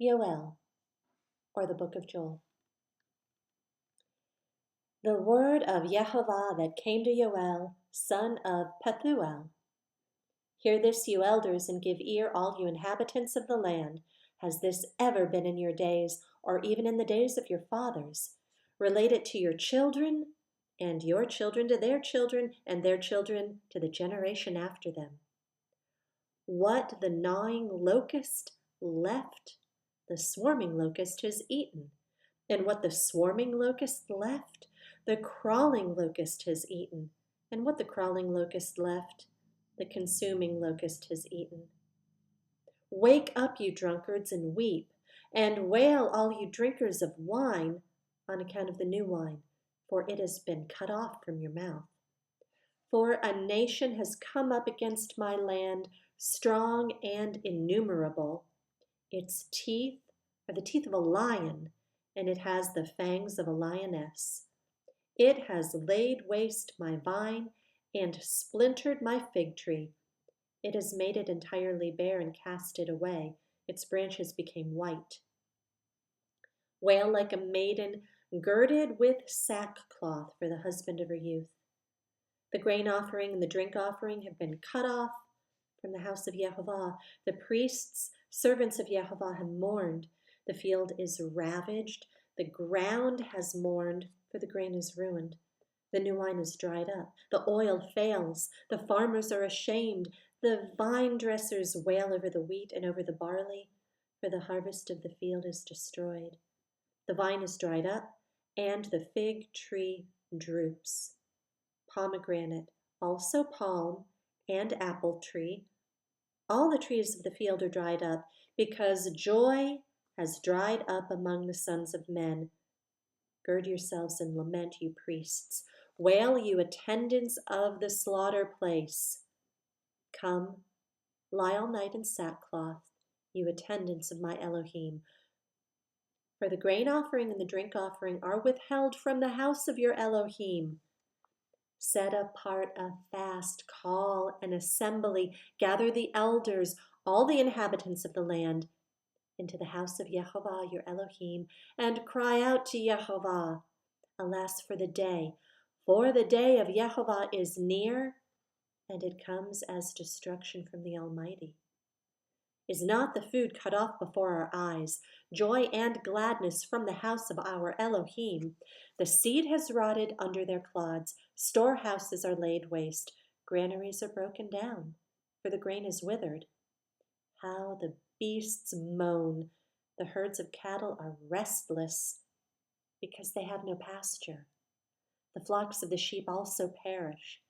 Yoel, or the Book of Joel. The word of Yehovah that came to Yoel, son of Pethuel. Hear this, you elders, and give ear, all you inhabitants of the land. Has this ever been in your days, or even in the days of your fathers? Relate it to your children, and your children to their children, and their children to the generation after them. What the gnawing locust left, the swarming locust has eaten. And what the swarming locust left, the crawling locust has eaten. And what the crawling locust left, the consuming locust has eaten. Wake up, you drunkards, and weep, and wail, all you drinkers of wine, on account of the new wine, for it has been cut off from your mouth. For a nation has come up against my land, strong and innumerable. Its teeth are the teeth of a lion, and it has the fangs of a lioness. It has laid waste my vine and splintered my fig tree. It has made it entirely bare and cast it away. Its branches became white. Wail like a maiden girded with sackcloth for the husband of her youth. The grain offering and the drink offering have been cut off from the house of Yehovah. The priests, servants of Yehovah, have mourned. The field is ravaged. The ground has mourned, for the grain is ruined. The new wine is dried up. The oil fails. The farmers are ashamed. The vine dressers wail over the wheat and over the barley, for the harvest of the field is destroyed. The vine is dried up, and the fig tree droops. Pomegranate, also palm, and apple tree, all the trees of the field are dried up, because joy has dried up among the sons of men. Gird yourselves and lament, you priests. Wail, you attendants of the slaughter place. Come, lie all night in sackcloth, you attendants of my Elohim. For the grain offering and the drink offering are withheld from the house of your Elohim. Set apart a fast, call an assembly, gather the elders, all the inhabitants of the land, into the house of Yehovah your Elohim, and cry out to Yehovah. Alas, for the day of Yehovah is near, and it comes as destruction from the Almighty. Is not the food cut off before our eyes, joy and gladness from the house of our Elohim? The seed has rotted under their clods, storehouses are laid waste, granaries are broken down, for the grain is withered. How the beasts moan, the herds of cattle are restless, because they have no pasture. The flocks of the sheep also perish.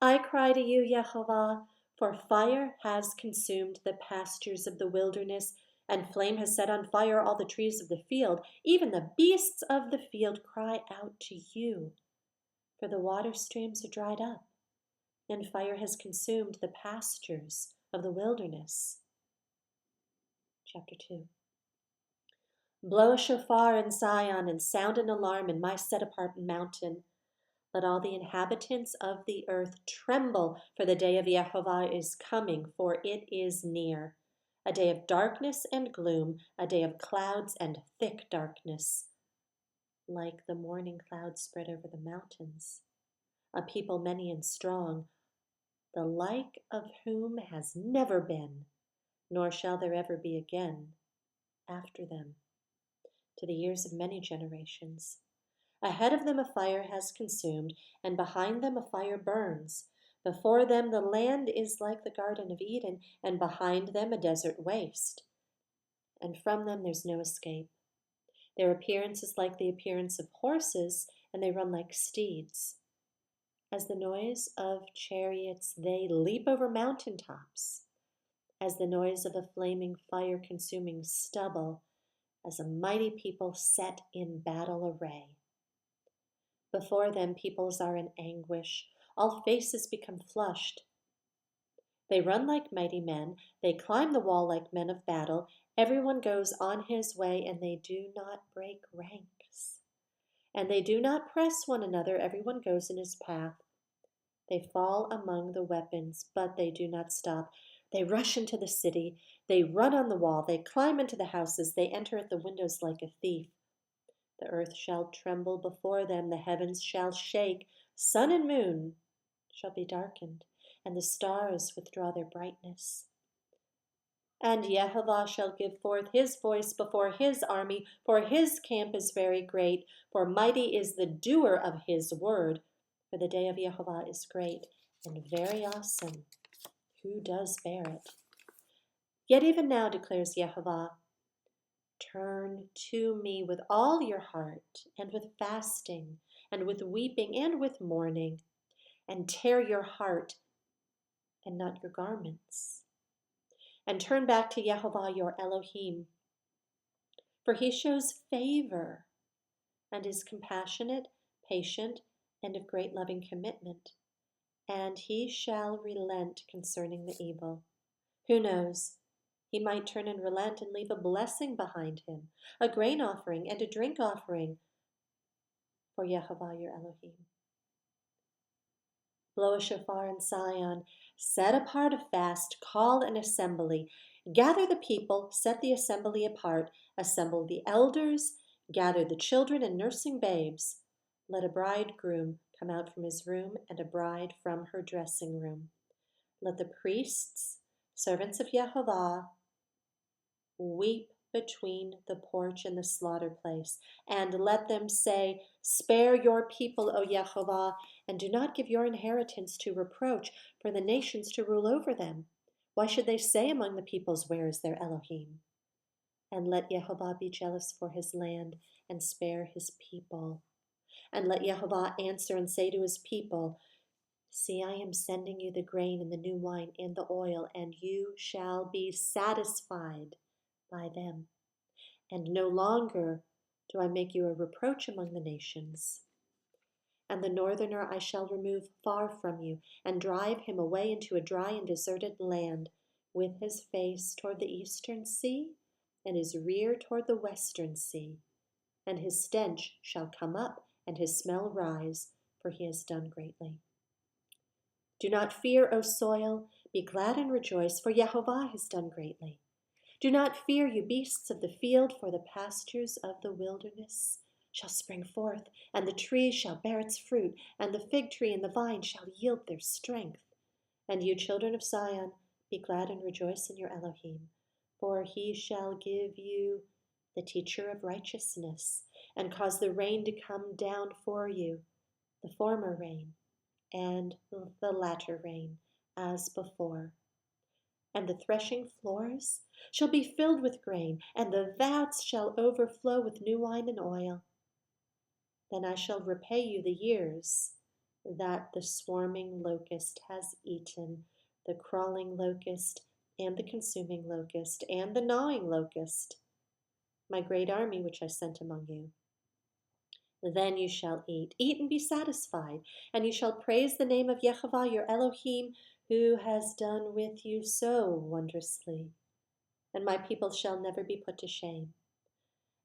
I cry to you, Yehovah, for fire has consumed the pastures of the wilderness, and flame has set on fire all the trees of the field. Even the beasts of the field cry out to you, for the water streams are dried up, and fire has consumed the pastures of the wilderness. Chapter 2. Blow a shofar in Zion and sound an alarm in my set-apart mountain. Let all the inhabitants of the earth tremble, for the day of Yehovah is coming, for it is near. A day of darkness and gloom, a day of clouds and thick darkness, like the morning clouds spread over the mountains. A people many and strong, the like of whom has never been, nor shall there ever be again after them, to the years of many generations. Ahead of them a fire has consumed, and behind them a fire burns. Before them the land is like the Garden of Eden, and behind them a desert waste. And from them there's no escape. Their appearance is like the appearance of horses, and they run like steeds. As the noise of chariots, they leap over mountain tops. As the noise of a flaming fire consuming stubble, as a mighty people set in battle array. Before them peoples are in anguish, all faces become flushed. They run like mighty men, they climb the wall like men of battle, everyone goes on his way, and they do not break ranks. And they do not press one another, everyone goes in his path. They fall among the weapons, but they do not stop. They rush into the city, they run on the wall, they climb into the houses, they enter at the windows like a thief. The earth shall tremble before them, the heavens shall shake, sun and moon shall be darkened, and the stars withdraw their brightness. And Jehovah shall give forth his voice before his army, for his camp is very great, for mighty is the doer of his word. For the day of Jehovah is great and very awesome. Who does bear it? Yet even now, declares Jehovah, turn to me with all your heart, and with fasting, and with weeping, and with mourning, and tear your heart and not your garments. And turn back to Jehovah your Elohim, for he shows favor and is compassionate, patient, and of great loving commitment, and he shall relent concerning the evil. Who knows? He might turn and relent and leave a blessing behind him, a grain offering and a drink offering for Jehovah your Elohim. Blow a shofar in Zion, set apart a fast, call an assembly, gather the people, set the assembly apart, assemble the elders, gather the children and nursing babes. Let a bridegroom come out from his room and a bride from her dressing room. Let the priests, servants of Jehovah, weep between the porch and the slaughter place, and let them say, spare your people, O Jehovah, and do not give your inheritance to reproach, for the nations to rule over them. Why should they say among the peoples, where is their Elohim? And let Jehovah be jealous for his land, and spare his people. And let Jehovah answer and say to his people, see, I am sending you the grain and the new wine and the oil, and you shall be satisfied by them. And no longer do I make you a reproach among the nations. And the northerner I shall remove far from you, and drive him away into a dry and deserted land, with his face toward the eastern sea, and his rear toward the western sea. And his stench shall come up, and his smell rise, for he has done greatly. Do not fear, O soil, be glad and rejoice, for Jehovah has done greatly. Do not fear, you beasts of the field, for the pastures of the wilderness shall spring forth, and the tree shall bear its fruit, and the fig tree and the vine shall yield their strength. And you children of Zion, be glad and rejoice in your Elohim, for he shall give you the teacher of righteousness, and cause the rain to come down for you, the former rain and the latter rain, as before. And the threshing floors shall be filled with grain, and the vats shall overflow with new wine and oil. Then I shall repay you the years that the swarming locust has eaten, the crawling locust, and the consuming locust, and the gnawing locust, my great army which I sent among you. Then you shall eat and be satisfied, and you shall praise the name of Jehovah your Elohim, who has done with you so wondrously. And my people shall never be put to shame.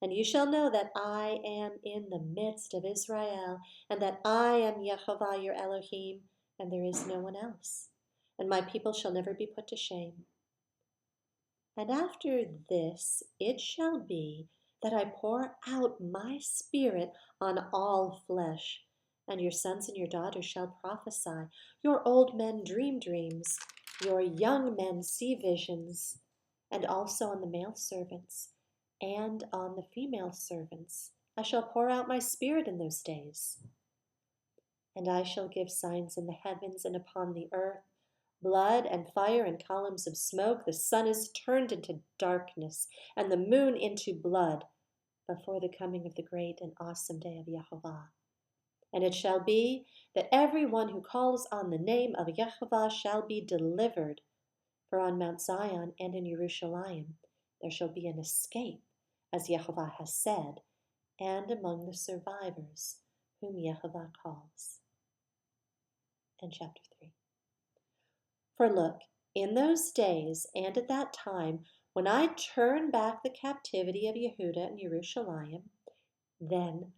And you shall know that I am in the midst of Israel, and that I am Jehovah your Elohim, and there is no one else. And my people shall never be put to shame. And after this it shall be that I pour out my spirit on all flesh, and your sons and your daughters shall prophesy, your old men dream dreams, your young men see visions, and also on the male servants and on the female servants I shall pour out my spirit in those days. And I shall give signs in the heavens and upon the earth, blood and fire and columns of smoke. The sun is turned into darkness, and the moon into blood, before the coming of the great and awesome day of Jehovah. And it shall be that every one who calls on the name of Jehovah shall be delivered. For on Mount Zion and in Jerusalem there shall be an escape, as Jehovah has said, and among the survivors whom Jehovah calls. And chapter 3. For look, in those days and at that time, when I turn back the captivity of Yehuda and Jerusalem, then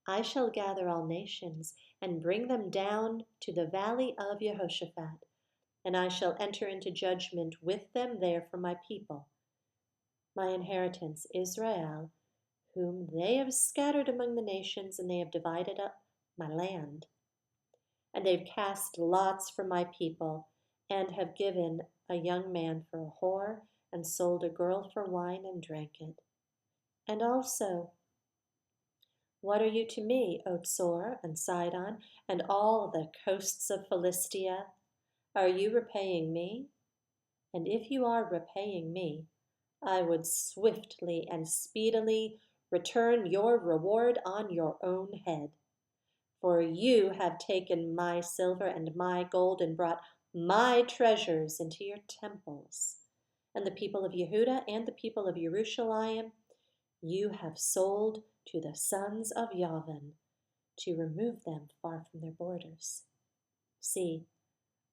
I shall gather all nations and bring them down to the valley of Jehoshaphat, and I shall enter into judgment with them there for my people, my inheritance Israel, whom they have scattered among the nations, and they have divided up my land. And they've cast lots for my people, and have given a young man for a whore, and sold a girl for wine, and drank it. And also, what are you to me, O Tsor and Sidon, and all the coasts of Philistia? Are you repaying me? And if you are repaying me, I would swiftly and speedily return your reward on your own head. For you have taken my silver and my gold, and brought my treasures into your temples. And the people of Yehuda and the people of Jerusalem you have sold to the sons of Yavin, to remove them far from their borders. See,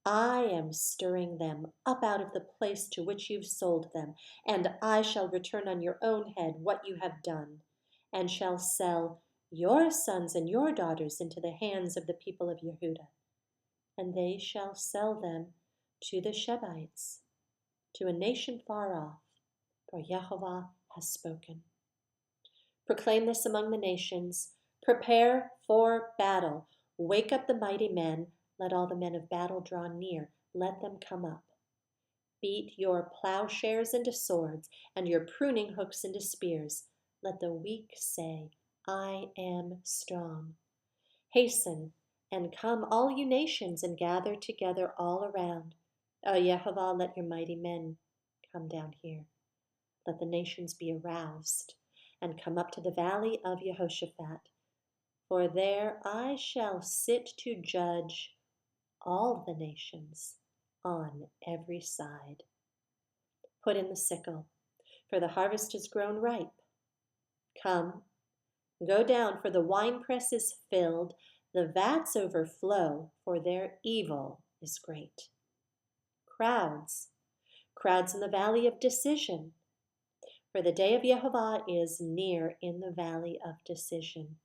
I am stirring them up out of the place to which you've sold them, and I shall return on your own head what you have done, and shall sell your sons and your daughters into the hands of the people of Yehuda, and they shall sell them to the Shebites, to a nation far off, for Yehovah has spoken. Proclaim this among the nations. Prepare for battle. Wake up the mighty men. Let all the men of battle draw near. Let them come up. Beat your plowshares into swords, and your pruning hooks into spears. Let the weak say, I am strong. Hasten and come, all you nations, and gather together all around. O Yehovah, let your mighty men come down here. Let the nations be aroused, and come up to the valley of Jehoshaphat. For there I shall sit to judge all the nations on every side. Put in the sickle, for the harvest is grown ripe. Come, go down, for the winepress is filled, the vats overflow, for their evil is great. Crowds, crowds in the valley of decision, for the day of Yehovah is near in the valley of decision.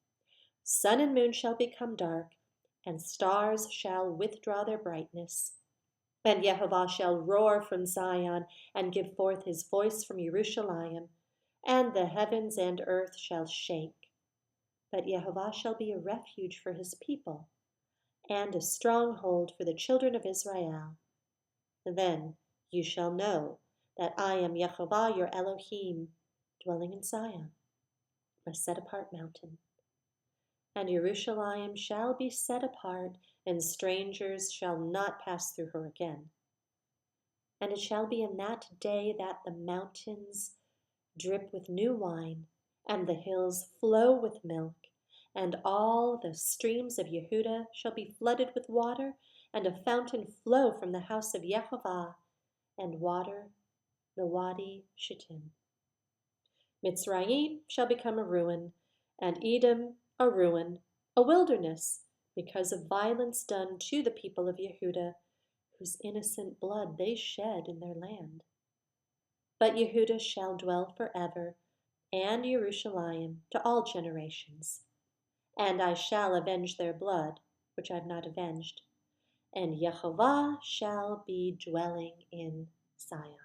Sun and moon shall become dark, and stars shall withdraw their brightness. And Yehovah shall roar from Zion, and give forth his voice from Jerusalem, and the heavens and earth shall shake. But Yehovah shall be a refuge for his people, and a stronghold for the children of Israel. Then you shall know that I am Yehovah your Elohim, dwelling in Zion, a set-apart mountain. And Jerusalem shall be set apart, and strangers shall not pass through her again. And it shall be in that day that the mountains drip with new wine, and the hills flow with milk, and all the streams of Yehuda shall be flooded with water, and a fountain flow from the house of Yehovah, and water the Wadi Shittim. Mitzrayim shall become a ruin, and Edom a ruin, a wilderness, because of violence done to the people of Yehuda, whose innocent blood they shed in their land. But Yehuda shall dwell forever, and Jerusalem to all generations. And I shall avenge their blood, which I have not avenged, and Yehovah shall be dwelling in Zion.